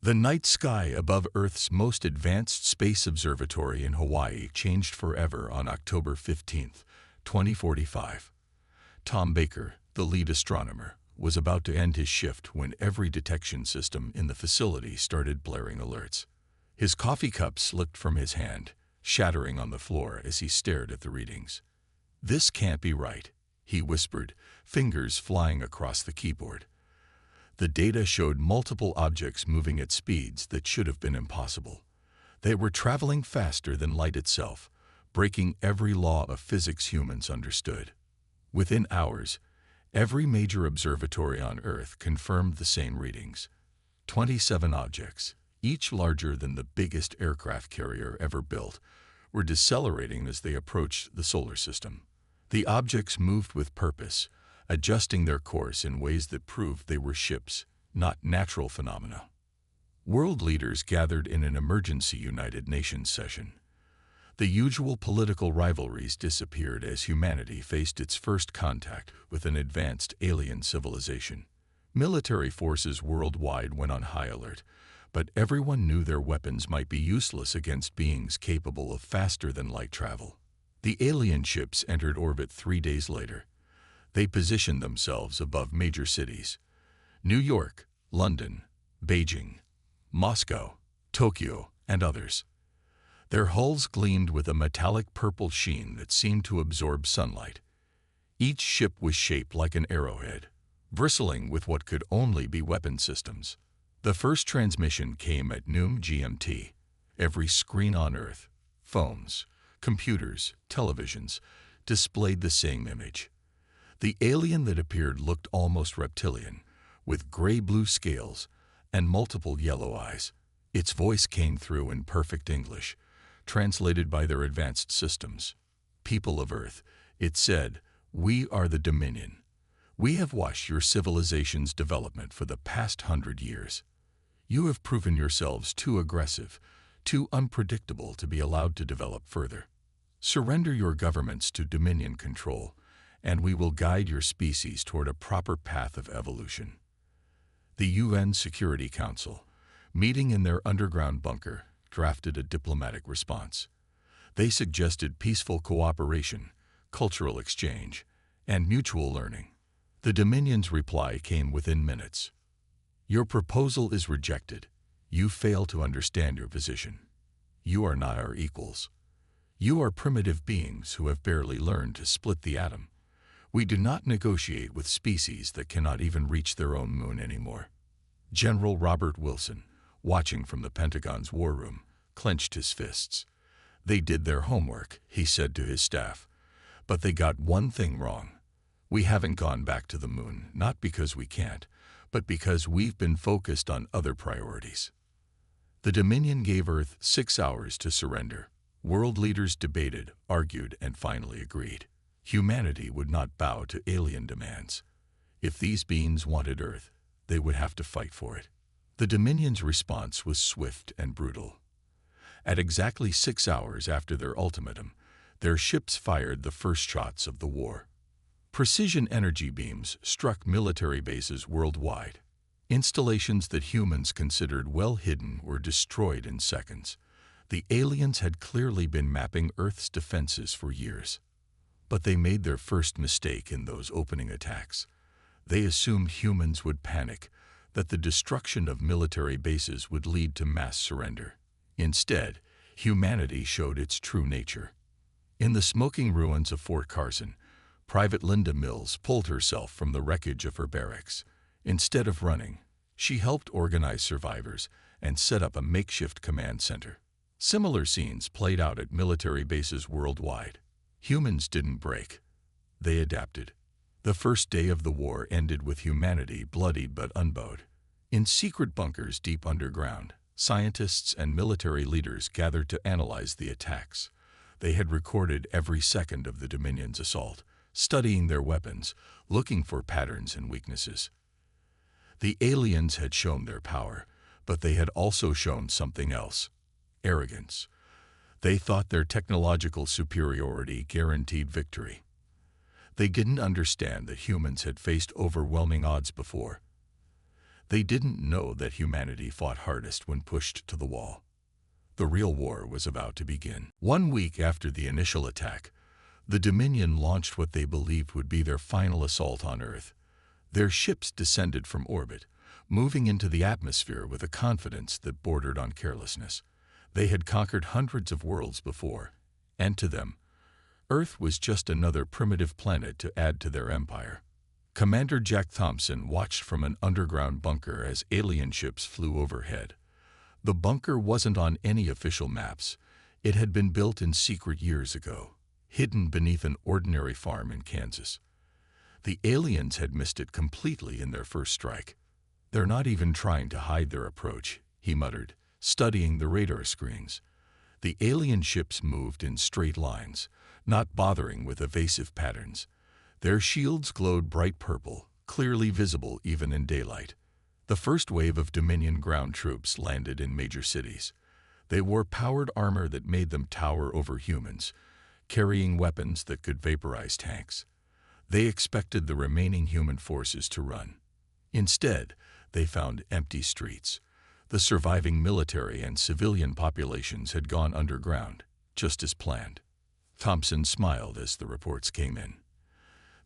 The night sky above Earth's most advanced space observatory in Hawaii changed forever on October 15, 2045. Tom Baker, the lead astronomer, was about to end his shift when every detection system in the facility started blaring alerts. His coffee cup slipped from his hand, shattering on the floor as he stared at the readings. "This can't be right," he whispered, fingers flying across the keyboard. The data showed multiple objects moving at speeds that should have been impossible. They were traveling faster than light itself, breaking every law of physics humans understood. Within hours, every major observatory on Earth confirmed the same readings. 27 objects, each larger than the biggest aircraft carrier ever built, were decelerating as they approached the solar system. The objects moved with purpose, adjusting their course in ways that proved they were ships, not natural phenomena. World leaders gathered in an emergency United Nations session. The usual political rivalries disappeared as humanity faced its first contact with an advanced alien civilization. Military forces worldwide went on high alert, but everyone knew their weapons might be useless against beings capable of faster-than-light travel. The alien ships entered orbit 3 days later. They positioned themselves above major cities: New York, London, Beijing, Moscow, Tokyo, and others. Their hulls gleamed with a metallic purple sheen that seemed to absorb sunlight. Each ship was shaped like an arrowhead, bristling with what could only be weapon systems. The first transmission came at noon GMT. Every screen on Earth, phones, computers, televisions, displayed the same image. The alien that appeared looked almost reptilian, with gray-blue scales and multiple yellow eyes. Its voice came through in perfect English, translated by their advanced systems. "People of Earth," it said, "we are the Dominion. We have watched your civilization's development for the past 100 years. You have proven yourselves too aggressive, too unpredictable to be allowed to develop further. Surrender your governments to Dominion control, and we will guide your species toward a proper path of evolution." The UN Security Council, meeting in their underground bunker, drafted a diplomatic response. They suggested peaceful cooperation, cultural exchange, and mutual learning. The Dominion's reply came within minutes. "Your proposal is rejected. You fail to understand your position. You are not our equals. You are primitive beings who have barely learned to split the atom. We do not negotiate with species that cannot even reach their own moon anymore." General Robert Wilson, watching from the Pentagon's war room, clenched his fists. "They did their homework," he said to his staff, "but they got one thing wrong. We haven't gone back to the moon, not because we can't, but because we've been focused on other priorities." The Dominion gave Earth 6 hours to surrender. World leaders debated, argued, and finally agreed. Humanity would not bow to alien demands. If these beings wanted Earth, they would have to fight for it. The Dominion's response was swift and brutal. At exactly 6 hours after their ultimatum, their ships fired the first shots of the war. Precision energy beams struck military bases worldwide. Installations that humans considered well hidden were destroyed in seconds. The aliens had clearly been mapping Earth's defenses for years. But they made their first mistake in those opening attacks. They assumed humans would panic, that the destruction of military bases would lead to mass surrender. Instead, humanity showed its true nature. In the smoking ruins of Fort Carson, Private Linda Mills pulled herself from the wreckage of her barracks. Instead of running, she helped organize survivors and set up a makeshift command center. Similar scenes played out at military bases worldwide. Humans didn't break. They adapted. The first day of the war ended with humanity bloodied but unbowed. In secret bunkers deep underground, scientists and military leaders gathered to analyze the attacks. They had recorded every second of the Dominion's assault, studying their weapons, looking for patterns and weaknesses. The aliens had shown their power, but they had also shown something else: arrogance. They thought their technological superiority guaranteed victory. They didn't understand that humans had faced overwhelming odds before. They didn't know that humanity fought hardest when pushed to the wall. The real war was about to begin. 1 week after the initial attack, the Dominion launched what they believed would be their final assault on Earth. Their ships descended from orbit, moving into the atmosphere with a confidence that bordered on carelessness. They had conquered hundreds of worlds before, and to them, Earth was just another primitive planet to add to their empire. Commander Jack Thompson watched from an underground bunker as alien ships flew overhead. The bunker wasn't on any official maps. It had been built in secret years ago, hidden beneath an ordinary farm in Kansas. The aliens had missed it completely in their first strike. "They're not even trying to hide their approach," he muttered, studying the radar screens. The alien ships moved in straight lines, not bothering with evasive patterns. Their shields glowed bright purple, clearly visible even in daylight. The first wave of Dominion ground troops landed in major cities. They wore powered armor that made them tower over humans, carrying weapons that could vaporize tanks. They expected the remaining human forces to run. Instead, they found empty streets. The surviving military and civilian populations had gone underground, just as planned. Thompson smiled as the reports came in.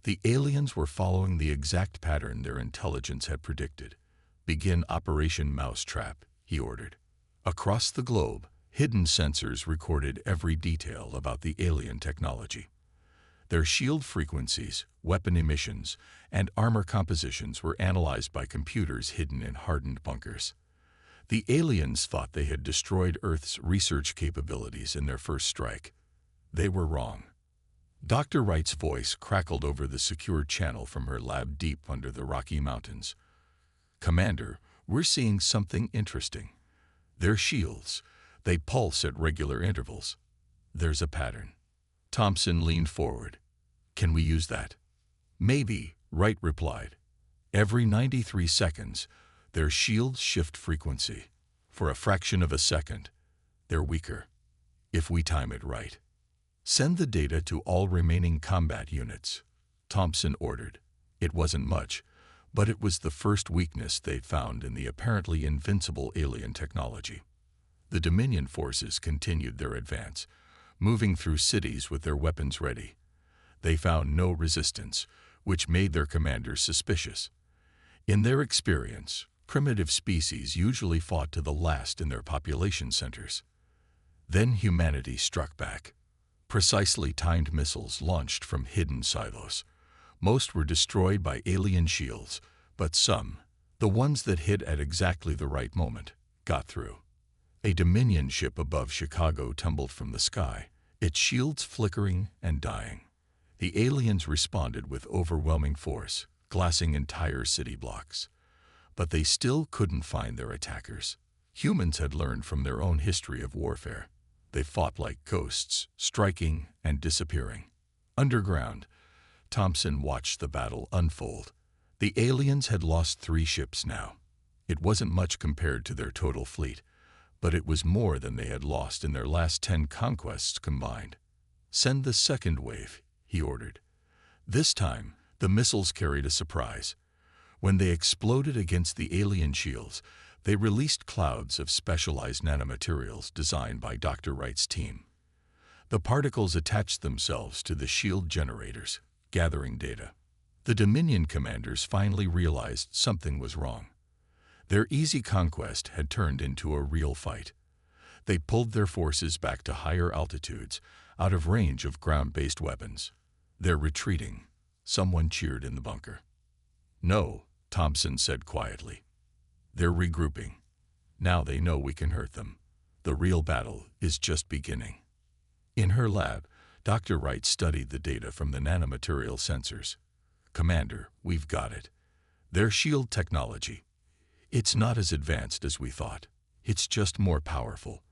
The aliens were following the exact pattern their intelligence had predicted. "Begin Operation Mousetrap," he ordered. Across the globe, hidden sensors recorded every detail about the alien technology. Their shield frequencies, weapon emissions, and armor compositions were analyzed by computers hidden in hardened bunkers. The aliens thought they had destroyed Earth's research capabilities in their first strike. They were wrong. Dr. Wright's voice crackled over the secure channel from her lab deep under the Rocky Mountains. "Commander, we're seeing something interesting. Their shields, they pulse at regular intervals. There's a pattern." Thompson leaned forward. "Can we use that?" "Maybe," Wright replied. "Every 93 seconds, their shields shift frequency. For a fraction of a second, they're weaker. If we time it right. Send the data to all remaining combat units," Thompson ordered. It wasn't much, but it was the first weakness they'd found in the apparently invincible alien technology. The Dominion forces continued their advance, moving through cities with their weapons ready. They found no resistance, which made their commanders suspicious. In their experience, primitive species usually fought to the last in their population centers. Then humanity struck back. Precisely timed missiles launched from hidden silos. Most were destroyed by alien shields, but some, the ones that hit at exactly the right moment, got through. A Dominion ship above Chicago tumbled from the sky, its shields flickering and dying. The aliens responded with overwhelming force, glassing entire city blocks. But they still couldn't find their attackers. Humans had learned from their own history of warfare. They fought like ghosts, striking and disappearing. Underground, Thompson watched the battle unfold. The aliens had lost 3 ships now. It wasn't much compared to their total fleet, but it was more than they had lost in their last 10 conquests combined. "Send the second wave," he ordered. This time, the missiles carried a surprise. When they exploded against the alien shields, they released clouds of specialized nanomaterials designed by Dr. Wright's team. The particles attached themselves to the shield generators, gathering data. The Dominion commanders finally realized something was wrong. Their easy conquest had turned into a real fight. They pulled their forces back to higher altitudes, out of range of ground-based weapons. "They're retreating," someone cheered in the bunker. "No," Thompson said quietly. "They're regrouping. Now they know we can hurt them. The real battle is just beginning." In her lab, Dr. Wright studied the data from the nanomaterial sensors. "Commander, we've got it. Their shield technology. It's not as advanced as we thought. It's just more powerful.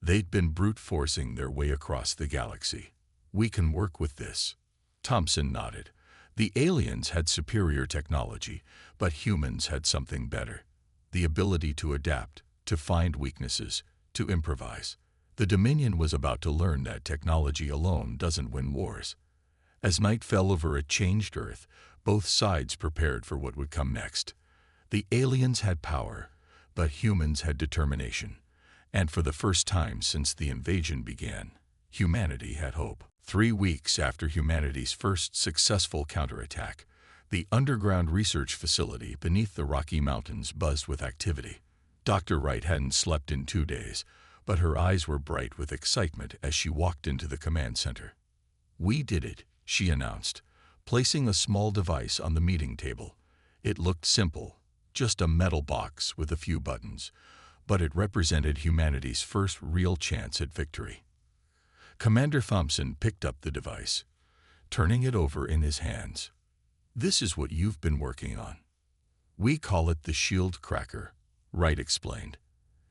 They'd been brute forcing their way across the galaxy. We can work with this." Thompson nodded. The aliens had superior technology, but humans had something better. The ability to adapt, to find weaknesses, to improvise. The Dominion was about to learn that technology alone doesn't win wars. As night fell over a changed Earth, both sides prepared for what would come next. The aliens had power, but humans had determination. And for the first time since the invasion began, humanity had hope. 3 weeks after humanity's first successful counterattack, the underground research facility beneath the Rocky Mountains buzzed with activity. Dr. Wright hadn't slept in 2 days, but her eyes were bright with excitement as she walked into the command center. "We did it," she announced, placing a small device on the meeting table. It looked simple, just a metal box with a few buttons, but it represented humanity's first real chance at victory. Commander Thompson picked up the device, turning it over in his hands. "This is what you've been working on. We call it the Shield Cracker," Wright explained.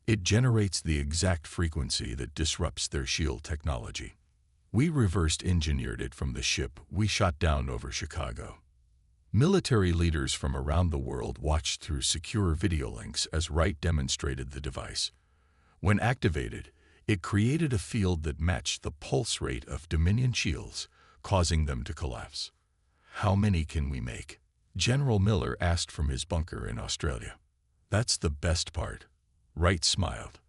"It generates the exact frequency that disrupts their shield technology. We reversed engineered it from the ship we shot down over Chicago." Military leaders from around the world watched through secure video links as Wright demonstrated the device. When activated, it created a field that matched the pulse rate of Dominion shields, causing them to collapse. "How many can we make?" General Miller asked from his bunker in Australia. "That's the best part," Wright smiled.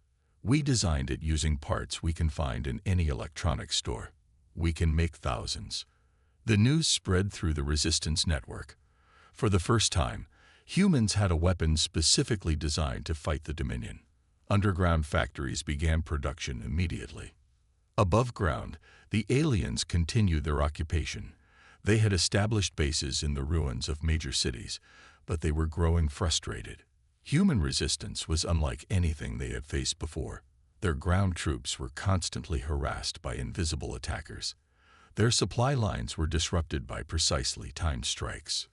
"We designed it using parts we can find in any electronics store. We can make thousands." The news spread through the resistance network. For the first time, humans had a weapon specifically designed to fight the Dominion. Underground factories began production immediately. Above ground, the aliens continued their occupation. They had established bases in the ruins of major cities, but they were growing frustrated. Human resistance was unlike anything they had faced before. Their ground troops were constantly harassed by invisible attackers. Their supply lines were disrupted by precisely timed strikes.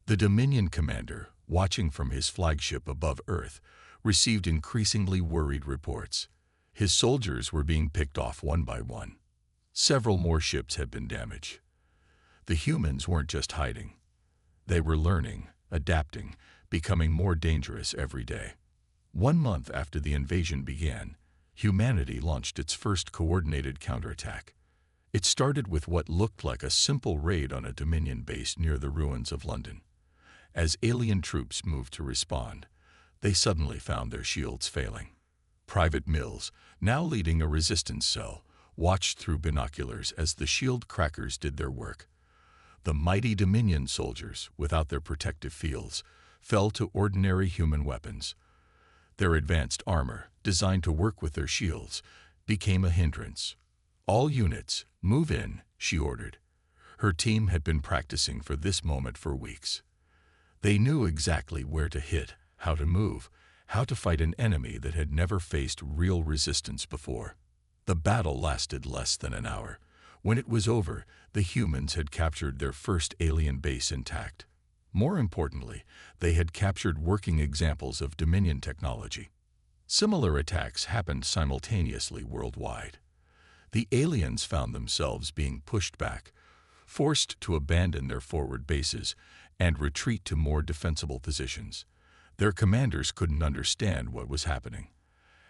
The Dominion commander, watching from his flagship above Earth, received increasingly worried reports. His soldiers were being picked off one by one. Several more ships had been damaged. The humans weren't just hiding. They were learning, adapting, becoming more dangerous every day. 1 month after the invasion began, humanity launched its first coordinated counterattack. It started with what looked like a simple raid on a Dominion base near the ruins of London. As alien troops moved to respond, they suddenly found their shields failing. Private Mills, now leading a resistance cell, watched through binoculars as the shield crackers did their work. The mighty Dominion soldiers, without their protective fields, fell to ordinary human weapons. Their advanced armor, designed to work with their shields, became a hindrance. "All units, move in," she ordered. Her team had been practicing for this moment for weeks. They knew exactly where to hit, how to move, how to fight an enemy that had never faced real resistance before. The battle lasted less than an hour. When it was over, the humans had captured their first alien base intact. More importantly, they had captured working examples of Dominion technology. Similar attacks happened simultaneously worldwide. The aliens found themselves being pushed back, forced to abandon their forward bases and retreat to more defensible positions. Their commanders couldn't understand what was happening.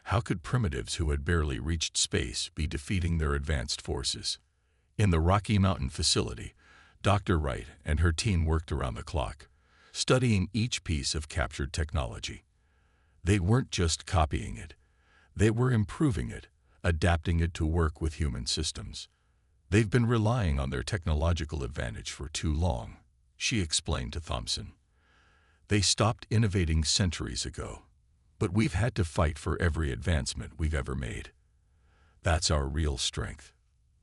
How could primitives who had barely reached space be defeating their advanced forces? In the Rocky Mountain facility, Dr. Wright and her team worked around the clock, studying each piece of captured technology. They weren't just copying it. They were improving it, adapting it to work with human systems. "They've been relying on their technological advantage for too long," she explained to Thompson. "They stopped innovating centuries ago, but we've had to fight for every advancement we've ever made. That's our real strength."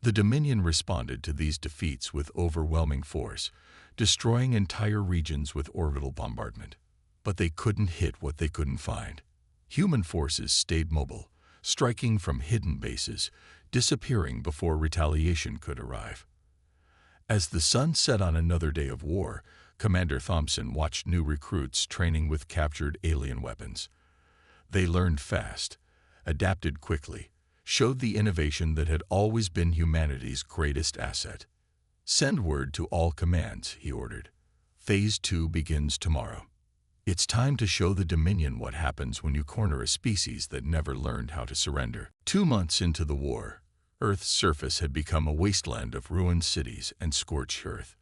The Dominion responded to these defeats with overwhelming force, destroying entire regions with orbital bombardment. But they couldn't hit what they couldn't find. Human forces stayed mobile, striking from hidden bases, disappearing before retaliation could arrive. As the sun set on another day of war, Commander Thompson watched new recruits training with captured alien weapons. They learned fast, adapted quickly, showed the innovation that had always been humanity's greatest asset. "Send word to all commands," he ordered. "Phase 2 begins tomorrow. It's time to show the Dominion what happens when you corner a species that never learned how to surrender." 2 months into the war, Earth's surface had become a wasteland of ruined cities and scorched earth.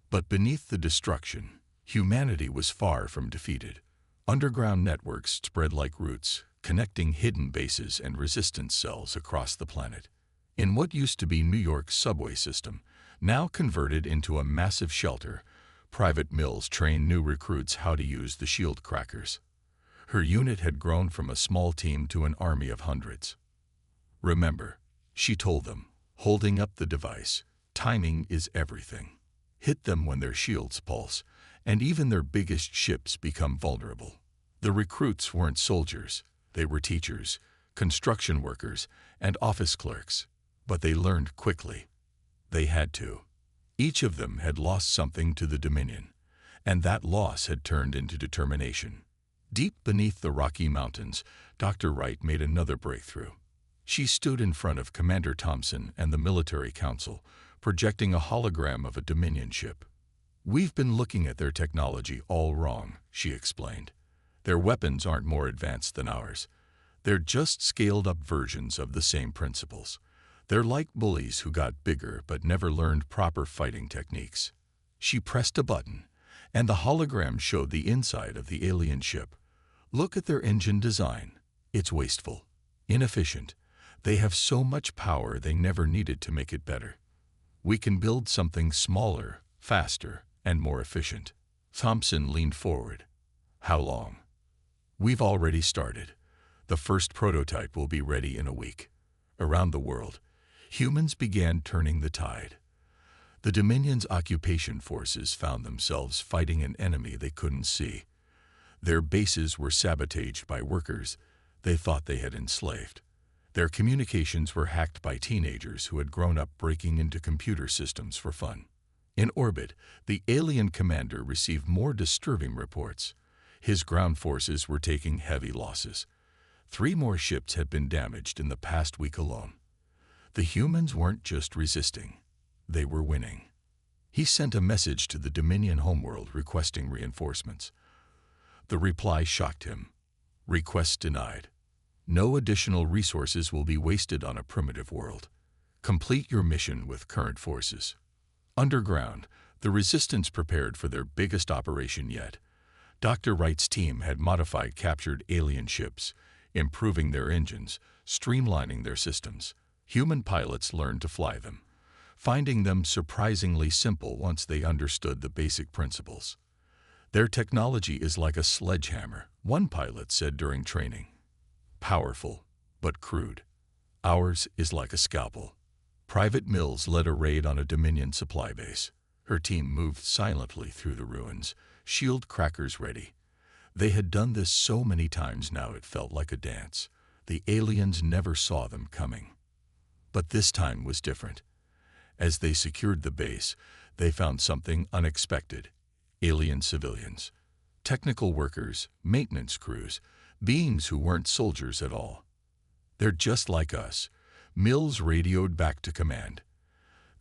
But beneath the destruction, Humanity was far from defeated. Underground networks spread like roots, connecting hidden bases and resistance cells across the planet. In what used to be New York's subway system, now converted into a massive shelter, Private Mills trained new recruits how to use the shield crackers. Her unit had grown from a small team to an army of hundreds. "Remember," she told them, holding up the device, "timing is everything. Hit them when their shields pulse, and even their biggest ships become vulnerable." The recruits weren't soldiers. They were teachers, construction workers, and office clerks. But they learned quickly. They had to. Each of them had lost something to the Dominion, and that loss had turned into determination. Deep beneath the Rocky Mountains, Dr. Wright made another breakthrough. She stood in front of Commander Thompson and the Military Council, projecting a hologram of a Dominion ship. "We've been looking at their technology all wrong," she explained. "Their weapons aren't more advanced than ours. They're just scaled-up versions of the same principles. They're like bullies who got bigger but never learned proper fighting techniques." She pressed a button, and the hologram showed the inside of the alien ship. "Look at their engine design. It's wasteful, inefficient. They have so much power they never needed to make it better. We can build something smaller, faster, and more efficient." Thompson leaned forward. "How long?" "We've already started. The first prototype will be ready in a week." Around the world, humans began turning the tide. The Dominion's occupation forces found themselves fighting an enemy they couldn't see. Their bases were sabotaged by workers they thought they had enslaved. Their communications were hacked by teenagers who had grown up breaking into computer systems for fun. In orbit, the alien commander received more disturbing reports. His ground forces were taking heavy losses. 3 more ships had been damaged in the past week alone. The humans weren't just resisting, they were winning. He sent a message to the Dominion homeworld requesting reinforcements. The reply shocked him. "Request denied. No additional resources will be wasted on a primitive world. Complete your mission with current forces." Underground, the resistance prepared for their biggest operation yet. Dr. Wright's team had modified captured alien ships, improving their engines, streamlining their systems. Human pilots learned to fly them, finding them surprisingly simple once they understood the basic principles. "Their technology is like a sledgehammer," one pilot said during training. "Powerful, but crude. Ours is like a scalpel." Private Mills led a raid on a Dominion supply base. Her team moved silently through the ruins, shield crackers ready. They had done this so many times now it felt like a dance. The aliens never saw them coming. But this time was different. As they secured the base, they found something unexpected. Alien civilians. Technical workers, maintenance crews, beings who weren't soldiers at all. "They're just like us," Mills radioed back to command.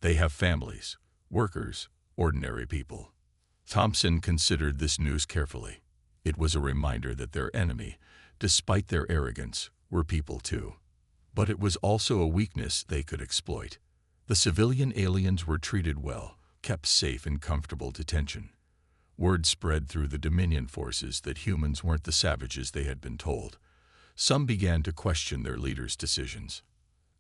"They have families, workers, ordinary people." Thompson considered this news carefully. It was a reminder that their enemy, despite their arrogance, were people too. But it was also a weakness they could exploit. The civilian aliens were treated well, kept safe in comfortable detention. Word spread through the Dominion forces that humans weren't the savages they had been told. Some began to question their leaders' decisions.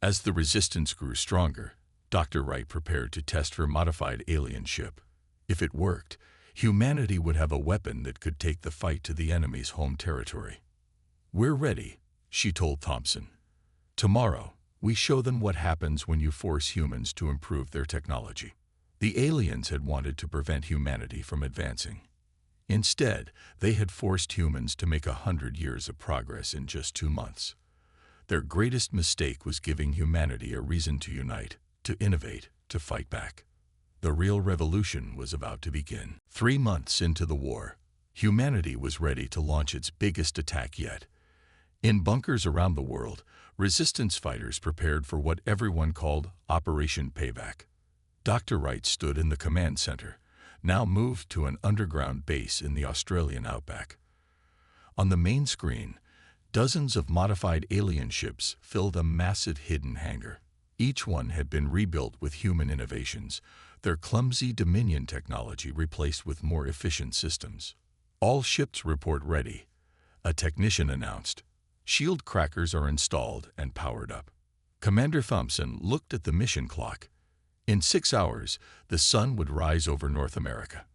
As the resistance grew stronger, Dr. Wright prepared to test her modified alien ship. If it worked, humanity would have a weapon that could take the fight to the enemy's home territory. "We're ready," she told Thompson. "Tomorrow, we show them what happens when you force humans to improve their technology." The aliens had wanted to prevent humanity from advancing. Instead, they had forced humans to make 100 years of progress in just 2 months. Their greatest mistake was giving humanity a reason to unite, to innovate, to fight back. The real revolution was about to begin. 3 months into the war, humanity was ready to launch its biggest attack yet. In bunkers around the world, resistance fighters prepared for what everyone called Operation Payback. Dr. Wright stood in the command center, now moved to an underground base in the Australian outback. On the main screen, dozens of modified alien ships filled a massive hidden hangar. Each one had been rebuilt with human innovations, their clumsy Dominion technology replaced with more efficient systems. All ships report ready, a technician announced. Shield crackers are installed and powered up. Commander Thompson looked at the mission clock. In 6 hours, the sun would rise over North America.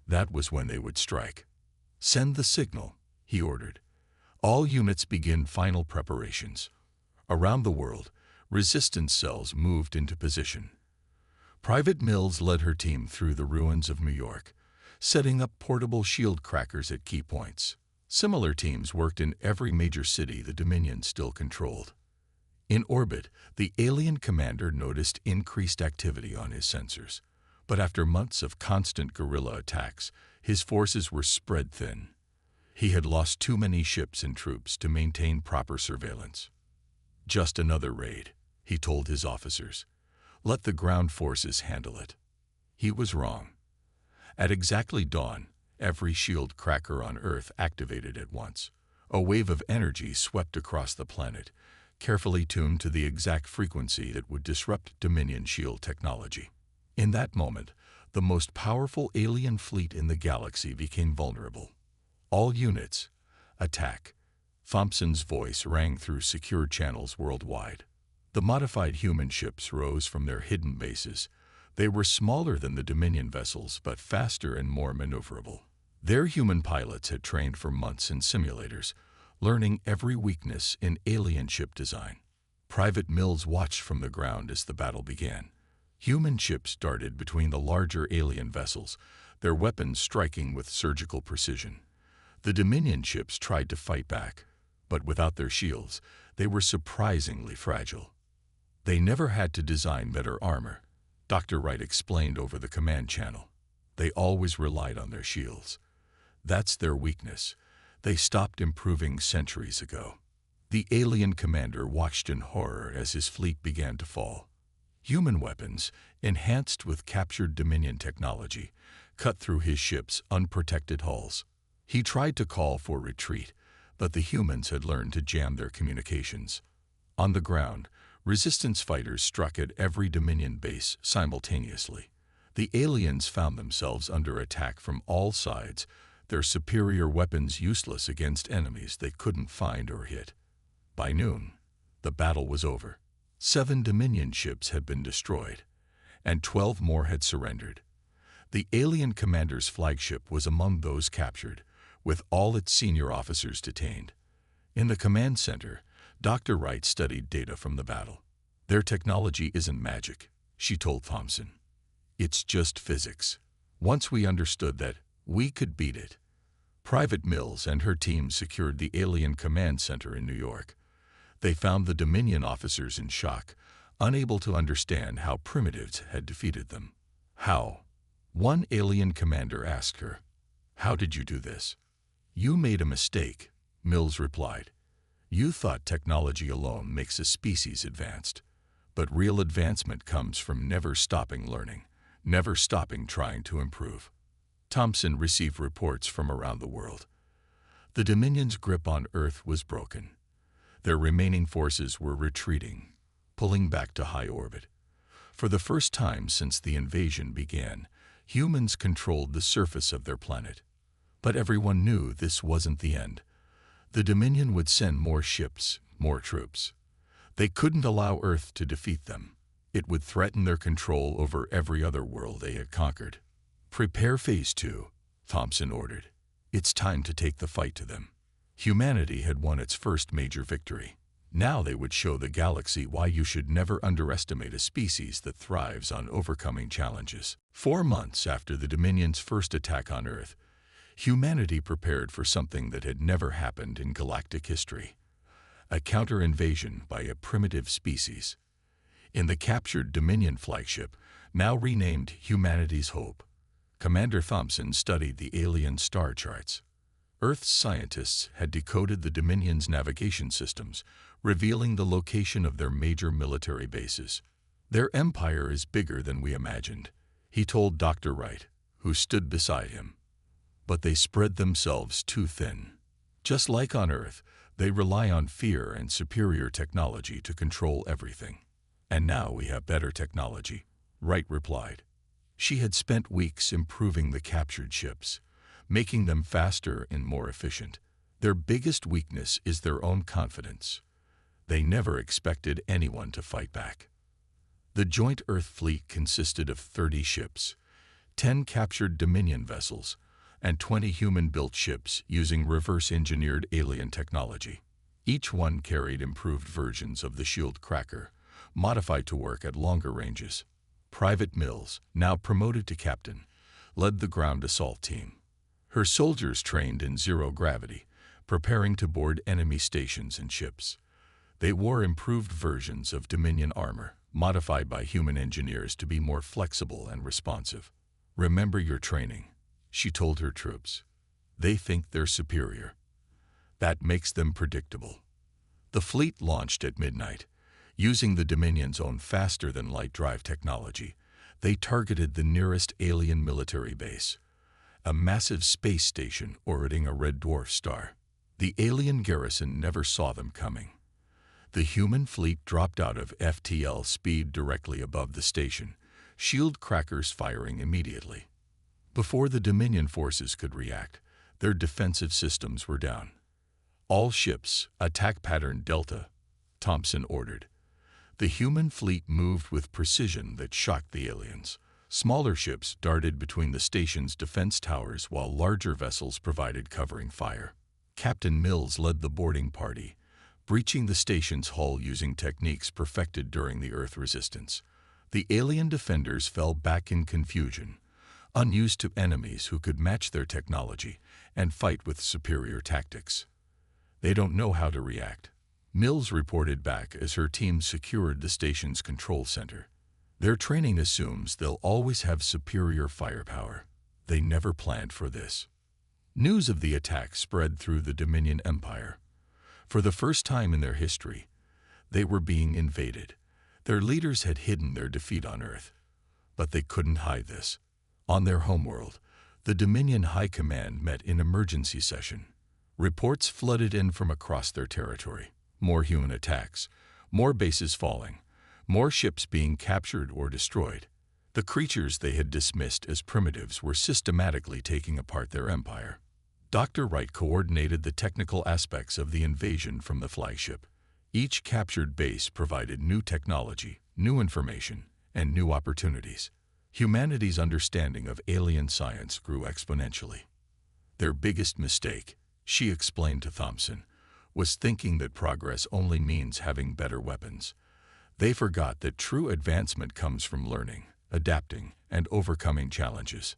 That was when they would strike. Send the signal, he ordered. All units begin final preparations. Around the world, resistance cells moved into position. Private Mills led her team through the ruins of New York, setting up portable shield crackers at key points. Similar teams worked in every major city the Dominion still controlled. In orbit, the alien commander noticed increased activity on his sensors. But after months of constant guerrilla attacks, his forces were spread thin. He had lost too many ships and troops to maintain proper surveillance. Just another raid, he told his officers. Let the ground forces handle it. He was wrong. At exactly dawn, every shield cracker on Earth activated at once. A wave of energy swept across the planet, carefully tuned to the exact frequency that would disrupt Dominion shield technology. In that moment, the most powerful alien fleet in the galaxy became vulnerable. All units, attack. Thompson's voice rang through secure channels worldwide. The modified human ships rose from their hidden bases. They were smaller than the Dominion vessels, but faster and more maneuverable. Their human pilots had trained for months in simulators, learning every weakness in alien ship design. Private Mills watched from the ground as the battle began. Human ships darted between the larger alien vessels, their weapons striking with surgical precision. The Dominion ships tried to fight back, but without their shields, they were surprisingly fragile. They never had to design better armor, Dr. Wright explained over the command channel. They always relied on their shields. That's their weakness. They stopped improving centuries ago. The alien commander watched in horror as his fleet began to fall. Human weapons, enhanced with captured Dominion technology, cut through his ship's unprotected hulls. He tried to call for retreat, but the humans had learned to jam their communications. On the ground, resistance fighters struck at every Dominion base simultaneously. The aliens found themselves under attack from all sides, their superior weapons useless against enemies they couldn't find or hit. By noon, the battle was over. 7 Dominion ships had been destroyed, and 12 more had surrendered. The alien commander's flagship was among those captured, with all its senior officers detained. In the command center, Dr. Wright studied data from the battle. Their technology isn't magic, she told Thompson. It's just physics. Once we understood that, we could beat it. Private Mills and her team secured the alien command center in New York. They found the Dominion officers in shock, unable to understand how primitives had defeated them. How? One alien commander asked her. How did you do this? You made a mistake, Mills replied. You thought technology alone makes a species advanced. But real advancement comes from never stopping learning, never stopping trying to improve. Thompson received reports from around the world. The Dominion's grip on Earth was broken. Their remaining forces were retreating, pulling back to high orbit. For the first time since the invasion began, humans controlled the surface of their planet. But everyone knew this wasn't the end. The Dominion would send more ships, more troops. They couldn't allow Earth to defeat them. It would threaten their control over every other world they had conquered. Prepare Phase 2, Thompson ordered. It's time to take the fight to them. Humanity had won its first major victory. Now they would show the galaxy why you should never underestimate a species that thrives on overcoming challenges. 4 months after the Dominion's first attack on Earth, humanity prepared for something that had never happened in galactic history. A counter-invasion by a primitive species. In the captured Dominion flagship, now renamed Humanity's Hope, Commander Thompson studied the alien star charts. Earth's scientists had decoded the Dominion's navigation systems, revealing the location of their major military bases. Their empire is bigger than we imagined, he told Dr. Wright, who stood beside him. But they spread themselves too thin. Just like on Earth, they rely on fear and superior technology to control everything. And now we have better technology, Wright replied. She had spent weeks improving the captured ships, making them faster and more efficient. Their biggest weakness is their own confidence. They never expected anyone to fight back. The joint Earth fleet consisted of 30 ships, 10 captured Dominion vessels, and 20 human-built ships using reverse-engineered alien technology. Each one carried improved versions of the Shield Cracker, modified to work at longer ranges. Private Mills, now promoted to captain, led the ground assault team. Her soldiers trained in zero gravity, preparing to board enemy stations and ships. They wore improved versions of Dominion armor, modified by human engineers to be more flexible and responsive. "Remember your training," she told her troops. "They think they're superior. That makes them predictable." The fleet launched at midnight. Using the Dominion's own faster-than-light drive technology, they targeted the nearest alien military base, a massive space station orbiting a red dwarf star. The alien garrison never saw them coming. The human fleet dropped out of FTL speed directly above the station, shield crackers firing immediately. Before the Dominion forces could react, their defensive systems were down. "All ships, attack pattern Delta," Thompson ordered. The human fleet moved with precision that shocked the aliens. Smaller ships darted between the station's defense towers while larger vessels provided covering fire. Captain Mills led the boarding party, breaching the station's hull using techniques perfected during the Earth resistance. The alien defenders fell back in confusion, unused to enemies who could match their technology and fight with superior tactics. "They don't know how to react," Mills reported back as her team secured the station's control center. "Their training assumes they'll always have superior firepower. They never planned for this." News of the attack spread through the Dominion Empire. For the first time in their history, they were being invaded. Their leaders had hidden their defeat on Earth, but they couldn't hide this. On their homeworld, the Dominion High Command met in emergency session. Reports flooded in from across their territory. More human attacks, more bases falling, more ships being captured or destroyed. The creatures they had dismissed as primitives were systematically taking apart their empire. Dr. Wright coordinated the technical aspects of the invasion from the flagship. Each captured base provided new technology, new information, and new opportunities. Humanity's understanding of alien science grew exponentially. Their biggest mistake, she explained to Thompson, was thinking that progress only means having better weapons. They forgot that true advancement comes from learning, adapting, and overcoming challenges.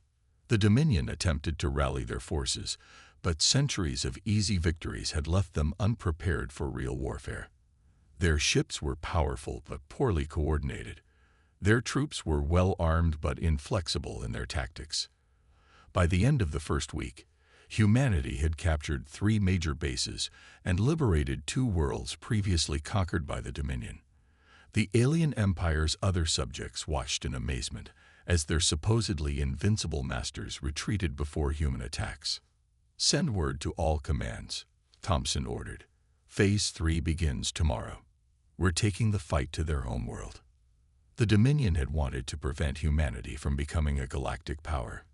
The Dominion attempted to rally their forces, but centuries of easy victories had left them unprepared for real warfare. Their ships were powerful but poorly coordinated. Their troops were well-armed but inflexible in their tactics. By the end of the first week, humanity had captured 3 major bases and liberated 2 worlds previously conquered by the Dominion. The alien empire's other subjects watched in amazement as their supposedly invincible masters retreated before human attacks. "Send word to all commands," Thompson ordered. "Phase 3 begins tomorrow. We're taking the fight to their homeworld." The Dominion had wanted to prevent humanity from becoming a galactic power.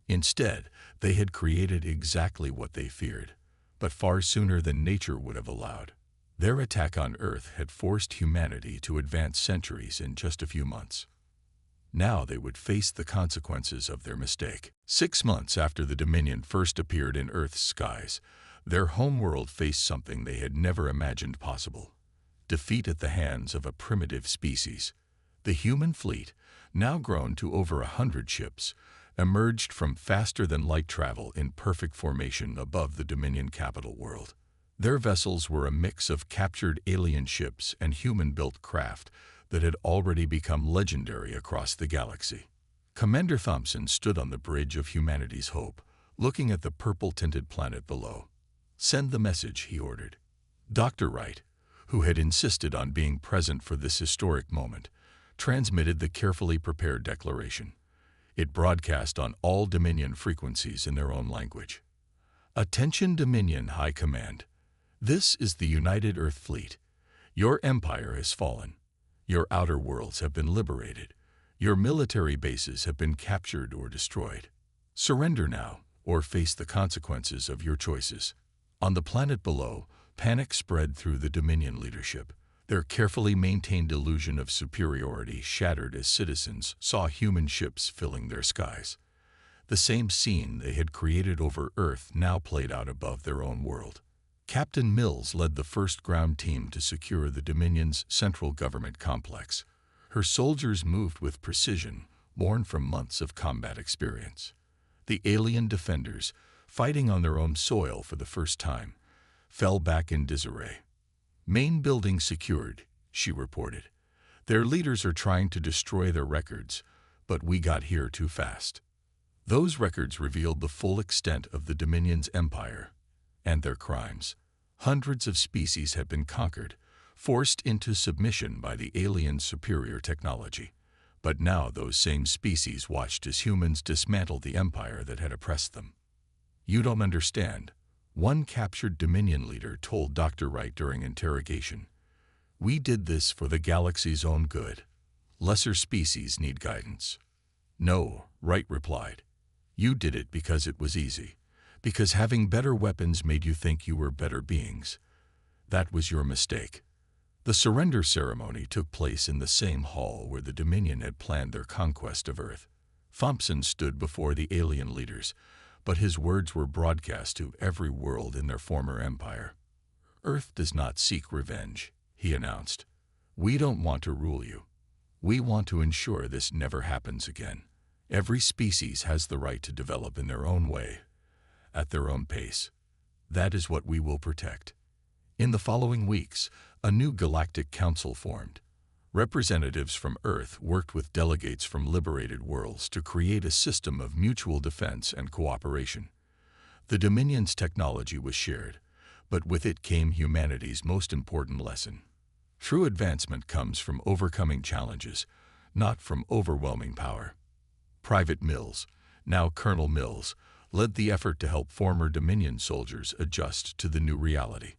Instead, they had created exactly what they feared, but far sooner than nature would have allowed. Their attack on Earth had forced humanity to advance centuries in just a few months. Now they would face the consequences of their mistake. 6 months after the Dominion first appeared in Earth's skies, their homeworld faced something they had never imagined possible: defeat at the hands of a primitive species. The human fleet, now grown to over 100 ships, emerged from faster-than-light travel in perfect formation above the Dominion capital world. Their vessels were a mix of captured alien ships and human-built craft that had already become legendary across the galaxy. Commander Thompson stood on the bridge of humanity's hope, looking at the purple-tinted planet below. "Send the message," he ordered. Dr. Wright, who had insisted on being present for this historic moment, transmitted the carefully prepared declaration. It broadcast on all Dominion frequencies in their own language. "Attention Dominion High Command. This is the United Earth Fleet. Your empire has fallen. Your outer worlds have been liberated. Your military bases have been captured or destroyed. Surrender now, or face the consequences of your choices. On the planet below, panic spread through the Dominion leadership. Their carefully maintained illusion of superiority shattered as citizens saw human ships filling their skies. The same scene they had created over Earth now played out above their own world. Captain Mills led the first ground team to secure the Dominion's central government complex. Her soldiers moved with precision, born from months of combat experience. The alien defenders, fighting on their own soil for the first time, fell back in disarray. Main building secured, she reported. Their leaders are trying to destroy their records, but we got here too fast. Those records revealed the full extent of the Dominion's empire and their crimes. Hundreds of species had been conquered, forced into submission by the aliens' superior technology. But now those same species watched as humans dismantled the empire that had oppressed them. You don't understand, one captured Dominion leader told Dr. Wright during interrogation. We did this for the galaxy's own good. Lesser species need guidance. No, Wright replied. You did it because it was easy, because having better weapons made you think you were better beings. That was your mistake. The surrender ceremony took place in the same hall where the Dominion had planned their conquest of Earth. Thompson stood before the alien leaders, but his words were broadcast to every world in their former empire. Earth does not seek revenge, he announced. We don't want to rule you. We want to ensure this never happens again. Every species has the right to develop in their own way, at their own pace. That is what we will protect. In the following weeks, a new galactic council formed. Representatives from Earth worked with delegates from liberated worlds to create a system of mutual defense and cooperation. The Dominion's technology was shared, but with it came humanity's most important lesson. True advancement comes from overcoming challenges, not from overwhelming power. Private Mills, now Colonel Mills, led the effort to help former Dominion soldiers adjust to the new reality.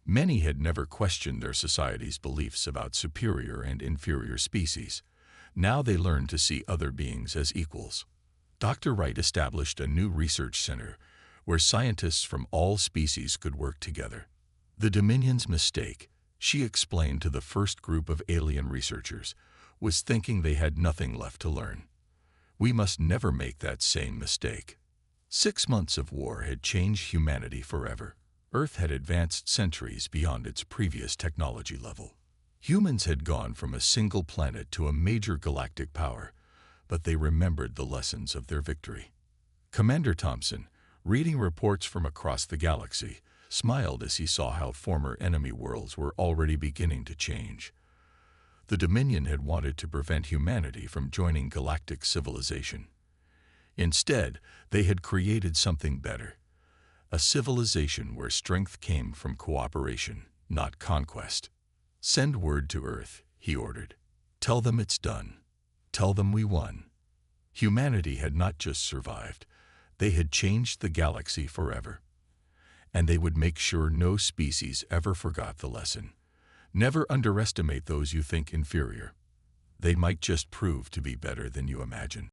Many had never questioned their society's beliefs about superior and inferior species. Now they learned to see other beings as equals. Dr. Wright established a new research center where scientists from all species could work together. The Dominion's mistake, she explained to the first group of alien researchers, was thinking they had nothing left to learn. We must never make that same mistake. 6 months of war had changed humanity forever. Earth had advanced centuries beyond its previous technology level. Humans had gone from a single planet to a major galactic power, but they remembered the lessons of their victory. Commander Thompson, reading reports from across the galaxy, smiled as he saw how former enemy worlds were already beginning to change. The Dominion had wanted to prevent humanity from joining galactic civilization. Instead, they had created something better. A civilization where strength came from cooperation, not conquest. Send word to Earth, he ordered. Tell them it's done. Tell them we won. Humanity had not just survived, they had changed the galaxy forever. And they would make sure no species ever forgot the lesson. Never underestimate those you think inferior. They might just prove to be better than you imagine.